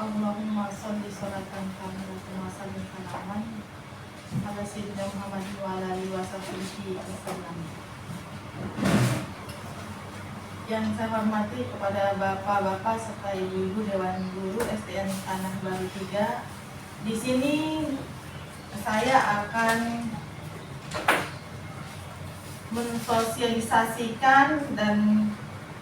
Allahumma sholli sholatan kamilatan wa sallim salaman ala sayyidina Muhammad wa ala alihi wasallam. Yang saya hormati kepada bapak-bapak serta ibu-ibu Dewan Guru SDN Tanah Baru 3. Di sini saya akan mensosialisasikan dan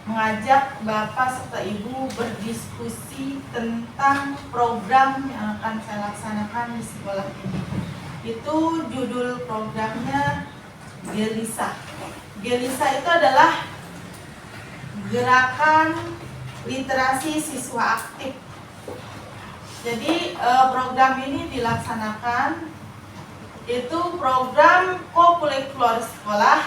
mengajak Bapak serta Ibu berdiskusi tentang program yang akan saya laksanakan di sekolah ini. Itu judul programnya Gelisa. Gelisa itu adalah Gerakan Literasi Siswa Aktif. Jadi program ini dilaksanakan itu program kokurikuler sekolah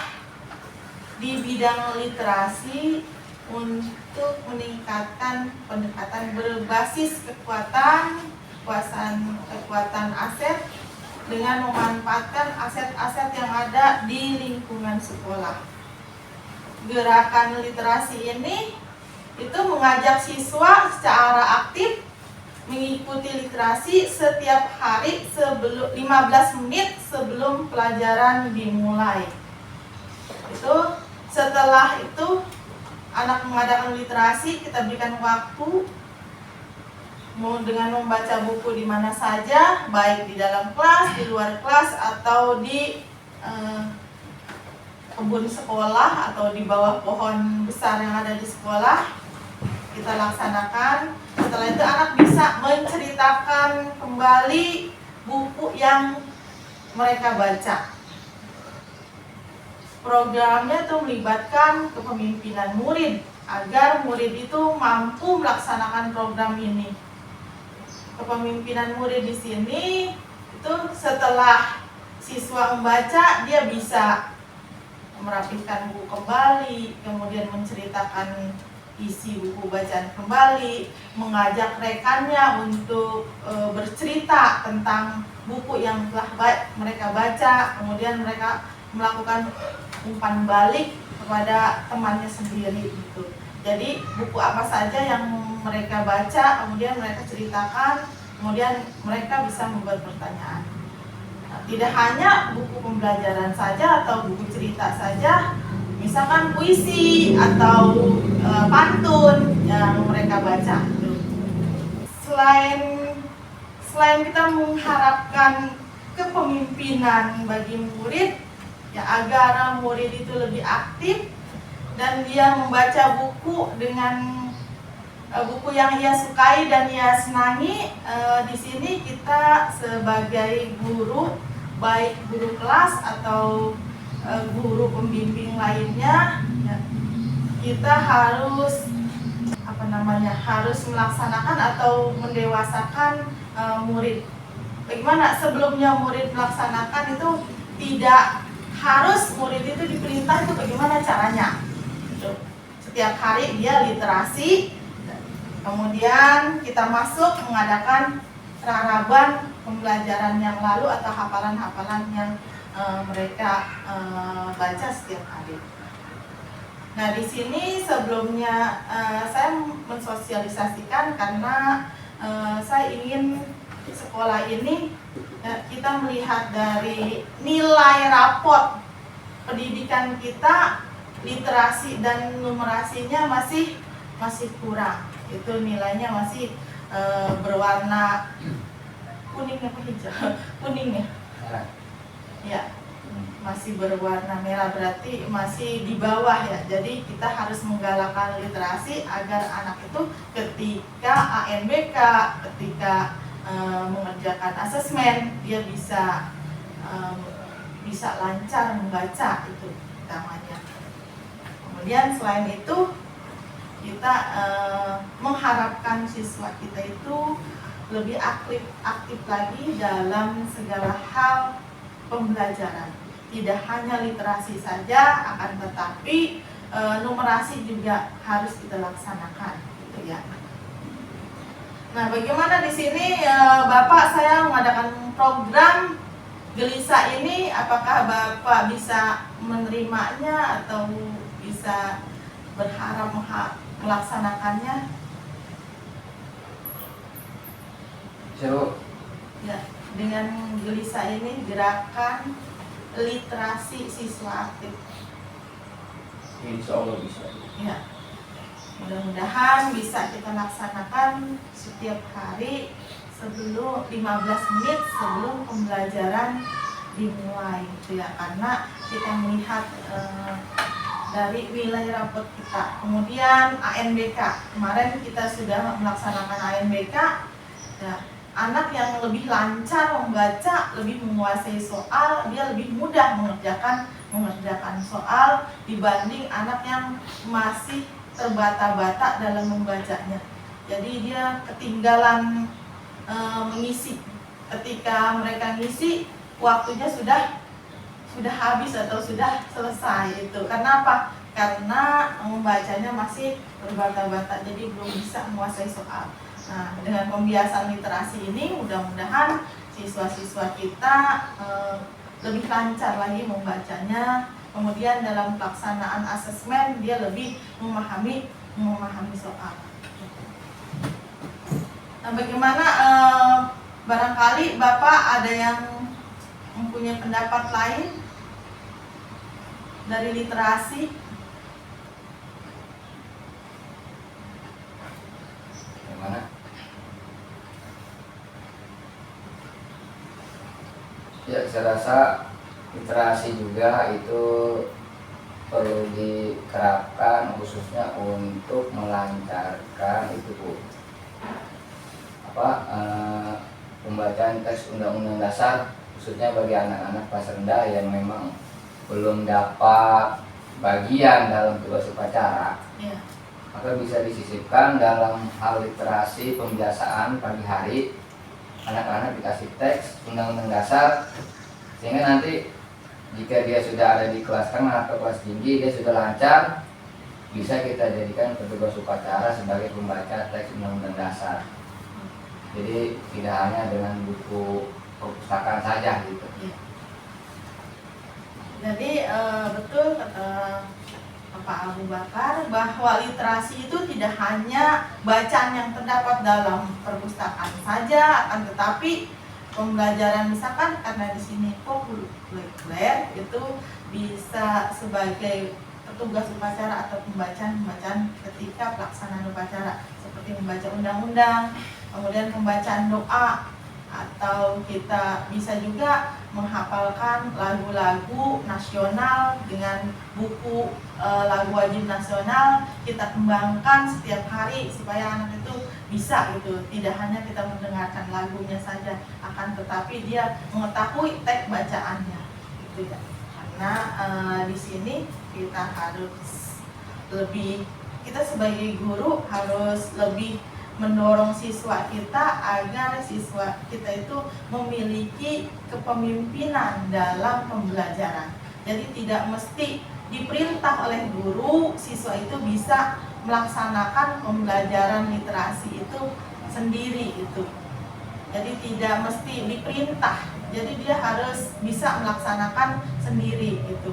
di bidang literasi untuk meningkatkan pendekatan berbasis kekuatan aset dengan memanfaatkan aset-aset yang ada di lingkungan sekolah. Gerakan literasi ini itu mengajak siswa secara aktif mengikuti literasi setiap hari 15 menit sebelum pelajaran dimulai. Setelah itu anak mengadakan literasi, kita berikan waktu dengan membaca buku di mana saja, baik di dalam kelas, di luar kelas, atau di kebun sekolah atau di bawah pohon besar yang ada di sekolah. Kita laksanakan. Setelah itu anak bisa menceritakan kembali buku yang mereka baca. Programnya itu melibatkan kepemimpinan murid agar murid itu mampu melaksanakan program ini. Kepemimpinan murid di sini itu setelah siswa membaca, dia bisa merapihkan buku kembali, kemudian menceritakan isi buku bacaan kembali, mengajak rekannya untuk bercerita tentang buku yang telah mereka baca, kemudian mereka melakukan umpan balik kepada temannya sendiri gitu. Jadi buku apa saja yang mereka baca, kemudian mereka ceritakan, kemudian mereka bisa membuat pertanyaan. Nah, tidak hanya buku pembelajaran saja atau buku cerita saja, misalkan puisi atau pantun yang mereka baca. Selain kita mengharapkan kepemimpinan bagi murid, ya agar murid itu lebih aktif dan dia membaca buku dengan buku yang ia sukai dan ia senangi. Di sini kita sebagai guru, baik guru kelas atau guru pembimbing lainnya, ya, kita harus harus melaksanakan atau mendewasakan murid. Bagaimana sebelumnya murid melaksanakan itu tidak harus murid itu diperintah itu bagaimana caranya. Setiap hari dia literasi, kemudian kita masuk mengadakan raraban pembelajaran yang lalu atau hafalan-hafalan yang mereka baca setiap hari. Nah, di sini sebelumnya saya mensosialisasikan karena saya ingin sekolah ini kita melihat dari nilai raport pendidikan kita, literasi dan numerasinya masih kurang. Itu nilainya masih berwarna kuning apa hijau? Kuning ya? Ya, masih berwarna merah, berarti masih di bawah ya. Jadi kita harus menggalakkan literasi agar anak itu ketika ANBK, ketika mengerjakan asesmen, dia bisa lancar membaca, itu utamanya. Kemudian selain itu kita mengharapkan siswa kita itu lebih aktif lagi dalam segala hal pembelajaran. Tidak hanya literasi saja, akan tetapi numerasi juga harus kita laksanakan, gitu ya. Nah, bagaimana di sini Bapak saya mengadakan program Gelisa ini, apakah Bapak bisa menerimanya atau bisa berharap melaksanakannya? Seru. Ya, dengan gelisah ini gerakan literasi siswa aktif. Insya Allah bisa. Ya, mudah-mudahan bisa kita laksanakan setiap hari sebelum 15 menit sebelum pembelajaran dimulai gitu ya, karena kita melihat dari wilayah rapot kita. Kemudian ANBK, kemarin kita sudah melaksanakan ANBK ya, anak yang lebih lancar membaca, lebih menguasai soal, dia lebih mudah mengerjakan soal dibanding anak yang masih terbata-bata dalam membacanya. Jadi dia ketinggalan mengisi. Ketika mereka ngisi, waktunya sudah habis atau sudah selesai itu. Kenapa? Karena membacanya masih terbata-bata, jadi belum bisa menguasai soal. Nah, dengan pembiasaan literasi ini mudah-mudahan siswa-siswa kita lebih lancar lagi membacanya. Kemudian dalam pelaksanaan asesmen dia lebih memahami soal. Nah, bagaimana barangkali Bapak ada yang mempunyai pendapat lain dari literasi? Gimana? Ya, saya rasa literasi juga itu perlu diterapkan khususnya untuk melancarkan itu Bu. Pembacaan teks Undang-Undang Dasar khususnya bagi anak-anak kelas rendah yang memang belum dapat bagian dalam tugas upacara, ya, maka bisa disisipkan dalam hal literasi pembiasaan pagi hari. Anak-anak dikasih teks Undang-Undang Dasar sehingga nanti jika dia sudah ada di kelas tengah atau kelas tinggi, dia sudah lancar, bisa kita jadikan petugas upacara sebagai pembaca teks Undang-Undang Dasar. Jadi tidak hanya dengan buku perpustakaan saja gitu. Ya. Jadi betul kata Pak Abu Bakar bahwa literasi itu tidak hanya bacaan yang terdapat dalam perpustakaan saja, akan tetapi pembelajaran misalkan karena di sini populer itu bisa sebagai petugas upacara atau pembacaan ketika pelaksanaan upacara seperti membaca undang-undang, kemudian pembacaan doa, atau kita bisa juga menghafalkan lagu-lagu nasional dengan buku lagu wajib nasional, kita kembangkan setiap hari supaya anak itu bisa gitu, tidak hanya kita mendengarkan lagunya saja, akan tetapi dia mengetahui teks bacaannya gitu ya. Karena di sini kita harus lebih, kita sebagai guru harus lebih mendorong siswa kita agar siswa kita itu memiliki kepemimpinan dalam pembelajaran. Jadi tidak mesti diperintah oleh guru, siswa itu bisa melaksanakan pembelajaran literasi itu sendiri itu. Jadi tidak mesti diperintah. Jadi dia harus bisa melaksanakan sendiri itu.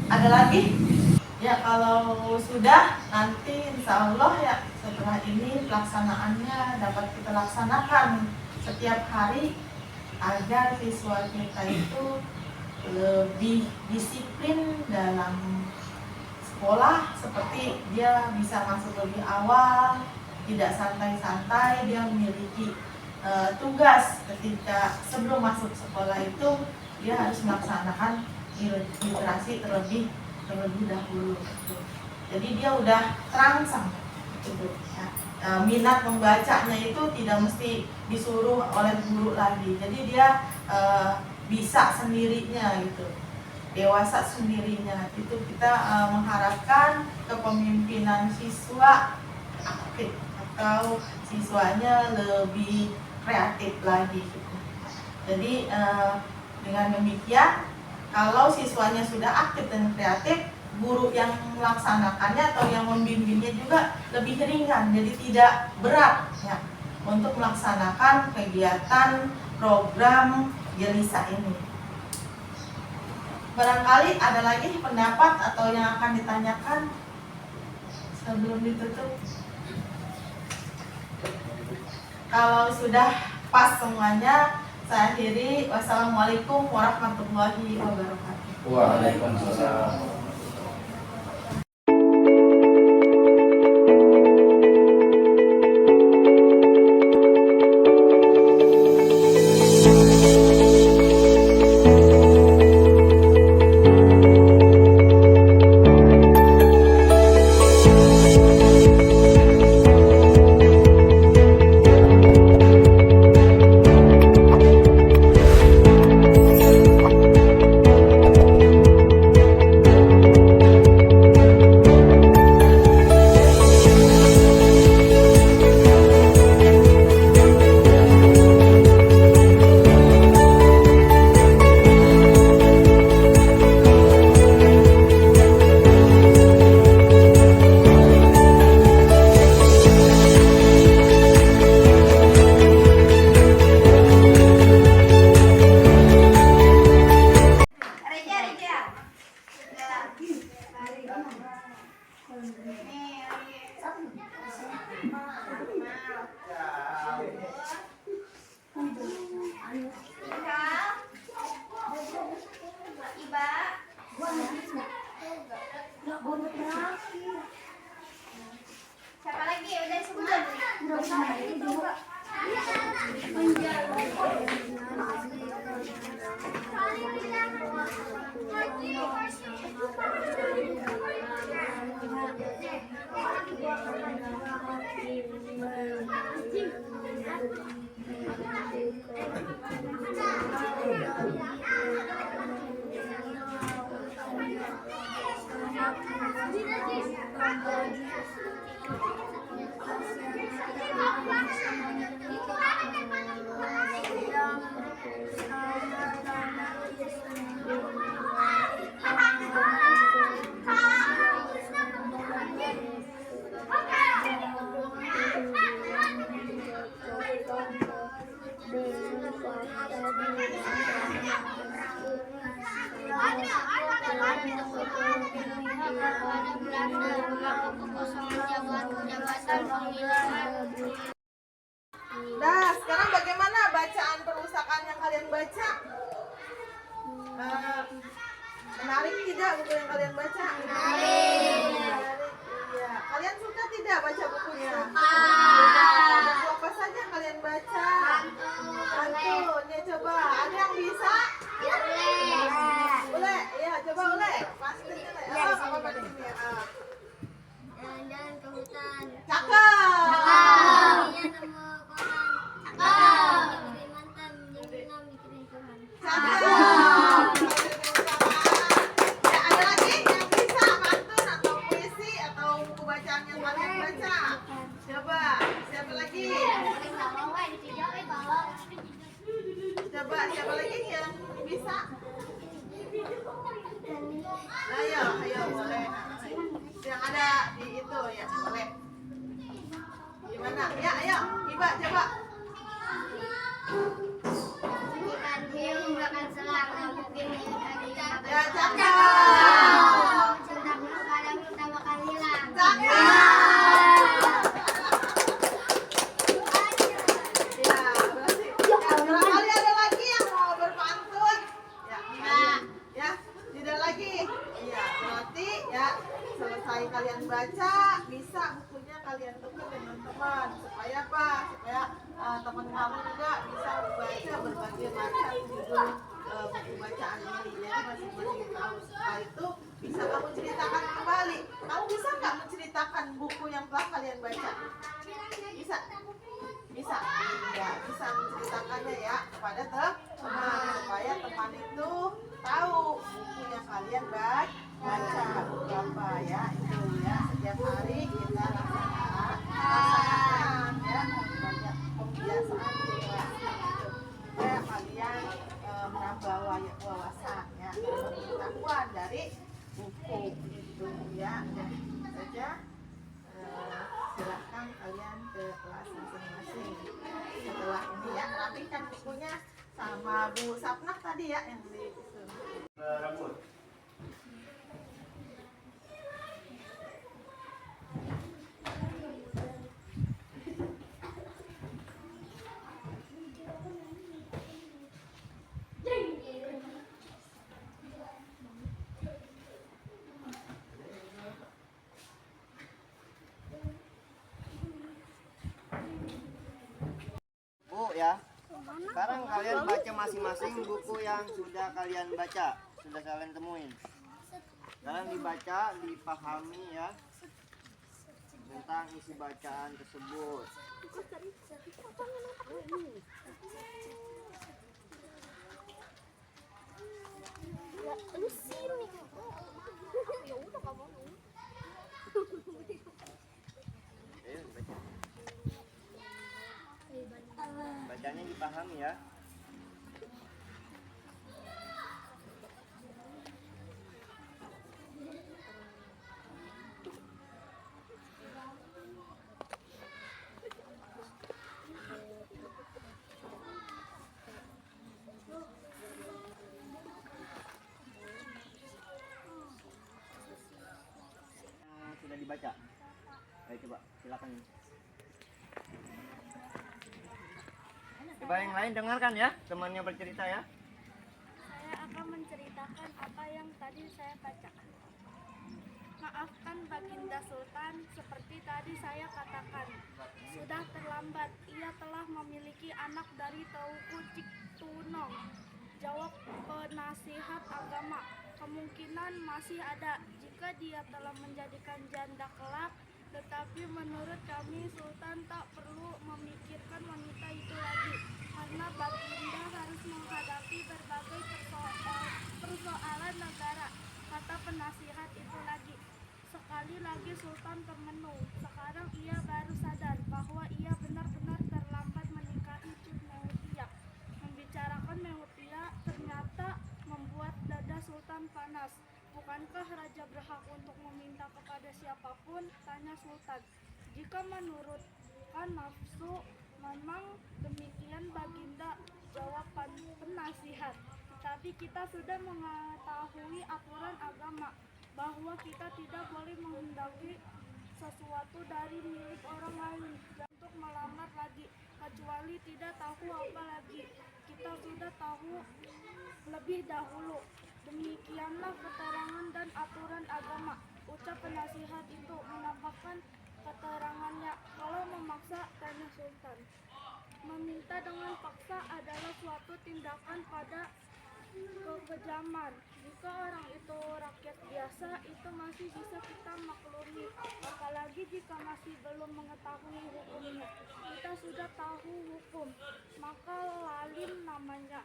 Ada lagi? Ya, kalau sudah nanti insya Allah ya setelah ini pelaksanaannya dapat kita laksanakan setiap hari agar siswa kita itu lebih disiplin dalam sekolah, seperti dia bisa masuk lebih awal, tidak santai-santai, dia memiliki tugas ketika sebelum masuk sekolah itu dia harus melaksanakan literasi terlebih dahulu. Jadi dia udah terangsang gitu, ya. Minat membacanya itu tidak mesti disuruh oleh guru lagi. Jadi dia bisa sendirinya gitu, dewasa sendirinya. Itu kita mengharapkan kepemimpinan siswa aktif atau siswanya lebih kreatif lagi gitu. Jadi dengan demikian, kalau siswanya sudah aktif dan kreatif, guru yang melaksanakannya atau yang membimbingnya juga lebih ringan, jadi tidak berat ya untuk melaksanakan kegiatan program Gelisa ini. Barangkali ada lagi pendapat atau yang akan ditanyakan sebelum ditutup? Kalau sudah pas semuanya, saya akhiri. Wassalamualaikum warahmatullahi wabarakatuh. Waalaikumsalam. Siapa lagi? Udah semua. Nah, sekarang bagaimana bacaan perusahaan yang kalian baca? Menarik tidak buku yang kalian baca? Menarik. Iya. Kalian suka tidak baca bukunya? Buku apa saja yang kalian baca? Pantun. Ya coba. Ada yang bisa? Boleh. Ya coba boleh. Pasti boleh. Apa pantunnya? Jalan-jalan ke hutan. Cakep. Iya, nemu koran. Cakep. Jadi mantan, jadi enam dikirim Tuhan. Cakep. Ya, ada lagi yang bisa pantun atau puisi atau buku bacaan yang kalian baca? Coba, siapa lagi? Coba, siapa lagi yang bisa? Ayo, ayo boleh. Yang ada di itu ya, boleh. Gimana? Ya, ayo, Iba coba. Ikan hiu makan selang, mungkin Ya, cakep. cinta penuh kadang kita makan hilang. Cakep. Ya, berarti barangkali ada lagi yang mau berpantun. Ya, ya, tidak lagi. Iya, berarti ya selesai kalian baca, bisa bukunya kalian tukar dengan teman supaya apa? Supaya teman kamu juga bisa membaca berbagai macam judul buku bacaan ini. Jadi masing-masing tahu. Setelah itu bisa kamu ceritakan kembali. Kamu bisa nggak menceritakan buku yang telah kalian baca? Bisa? Bisa? Ya, bisa menceritakannya ya kepada teman supaya teman itu tahu buku yang kalian baca berapa ya itu ya setiap hari kita laksanakan ya banyak pembiasaan literasi gitu supaya kalian menambah wawasan ya pengetahuan dari buku itu ya. Jadi itu saja. Silahkan kalian ke kelas masing-masing setelah ini ya, rapikan bukunya sama Bu Sapnah tadi ya yang di rambut. ya. Sekarang kalian baca masing-masing buku yang sudah kalian baca, sudah kalian temuin. Sekarang dibaca, dipahami ya tentang isi bacaan tersebut. Lu sini. Ya udah kamu. Ayo dibaca. Bacanya dipahami ya. Sudah dibaca. Ayo coba silakan. Coba yang lain dengarkan ya, temannya bercerita ya. Saya akan menceritakan apa yang tadi saya baca. Maafkan Baginda Sultan, seperti tadi saya katakan. Sudah terlambat, ia telah memiliki anak dari Teuku Ciktunong. Jawab penasihat agama. Kemungkinan masih ada jika dia telah menjadikan janda kelak. Tetapi menurut kami Sultan tak perlu memikirkan wanita itu lagi, karena Baginda harus menghadapi berbagai persoalan negara, kata penasihat itu lagi. Sekali lagi Sultan termenung. Sekarang ia baru sadar bahwa ia benar-benar terlambat menikahi Cut Meutia. Membicarakan Meutia ternyata membuat dada Sultan panas. Bukankah raja berhak untuk meminta kepada siapapun? Tanya Sultan. Jika menurutkan nafsu, memang demikian Baginda, jawab penasihat. Tetapi kita sudah mengetahui aturan agama bahwa kita tidak boleh menghendaki sesuatu dari milik orang lain untuk melamar lagi, kecuali tidak tahu apa lagi. Kita sudah tahu lebih dahulu. Demikianlah keterangan dan aturan agama, ucap penasihat itu menambahkan keterangannya. Kalau memaksa, tanya Sultan. Meminta dengan paksa adalah suatu tindakan pada kekejaman. Jika orang itu rakyat biasa, itu masih bisa kita maklumi. Apalagi jika masih belum mengetahui hukumnya. Kita sudah tahu hukum, maka lalim namanya.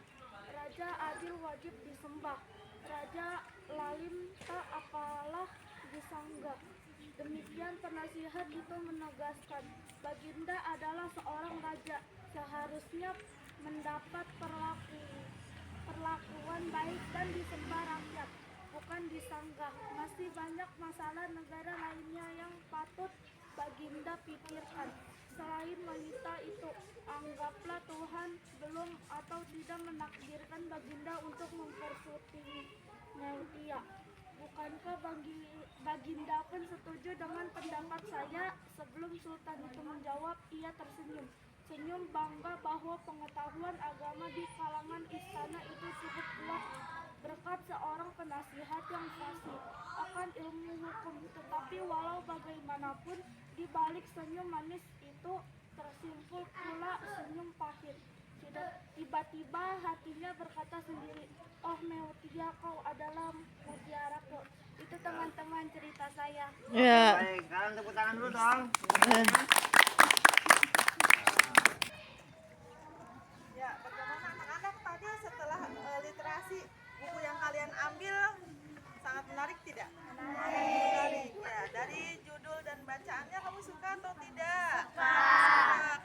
Raja adil wajib disembah. Raja lalim tak apalah disanggah. Demikian penasihat itu menegaskan, Baginda adalah seorang raja, seharusnya mendapat perlakuan baik dan disembah rakyat, bukan disanggah. Masih banyak masalah negara lainnya yang patut Baginda pikirkan. Selain wanita itu, anggaplah Tuhan belum atau tidak menakdirkan Baginda untuk mempersuti Meutia. Bukankah Baginda pun setuju dengan pendapat saya? Sebelum Sultan itu menjawab, ia tersenyum. Senyum bangga bahwa pengetahuan agama di kalangan istana itu cukup kuat berkat seorang penasihat yang fasih akan ilmu hukum. Tetapi walau bagaimanapun, di balik senyum manis itu tersimpul pula senyum pahit. Tiba-tiba hatinya berkata sendiri, oh Meutia, kau adalah mutiaraku. Itu teman-teman cerita saya. Baik, kalian tepuk tangan dulu dong. Ya, bagaimana anak-anak tadi setelah literasi buku yang kalian ambil sangat menarik tidak? Menarik. Ya, dari judul dan bacaannya kamu suka atau tidak? Suka.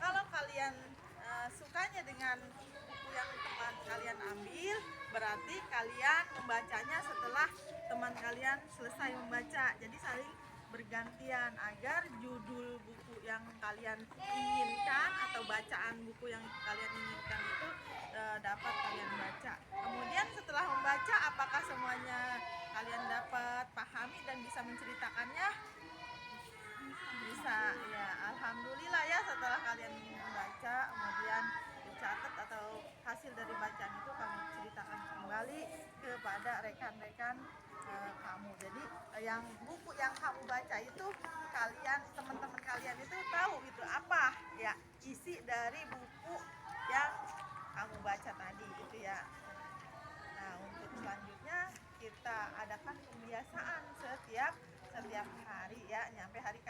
Kalau kalian sukanya dengan buku yang teman kalian ambil, berarti kalian membacanya setelah teman kalian selesai membaca. Jadi saling bergantian agar judul buku yang kalian inginkan atau bacaan buku yang kalian inginkan itu dapat kalian baca. Kemudian setelah membaca, apakah semuanya kalian dapat pahami dan bisa menceritakannya? Bisa, ya. Alhamdulillah ya, setelah kalian membaca kemudian dicatat atau hasil dari bacaan itu kamu ceritakan kembali kepada rekan-rekan kamu. Jadi yang buku yang kamu baca itu kalian, teman-teman kalian itu tahu gitu apa ya isi dari buku yang adakan kebiasaan setiap hari ya, nyampe hari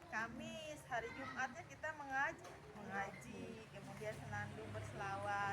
Kamis, hari Jumatnya kita mengaji, kemudian senandung berselawat.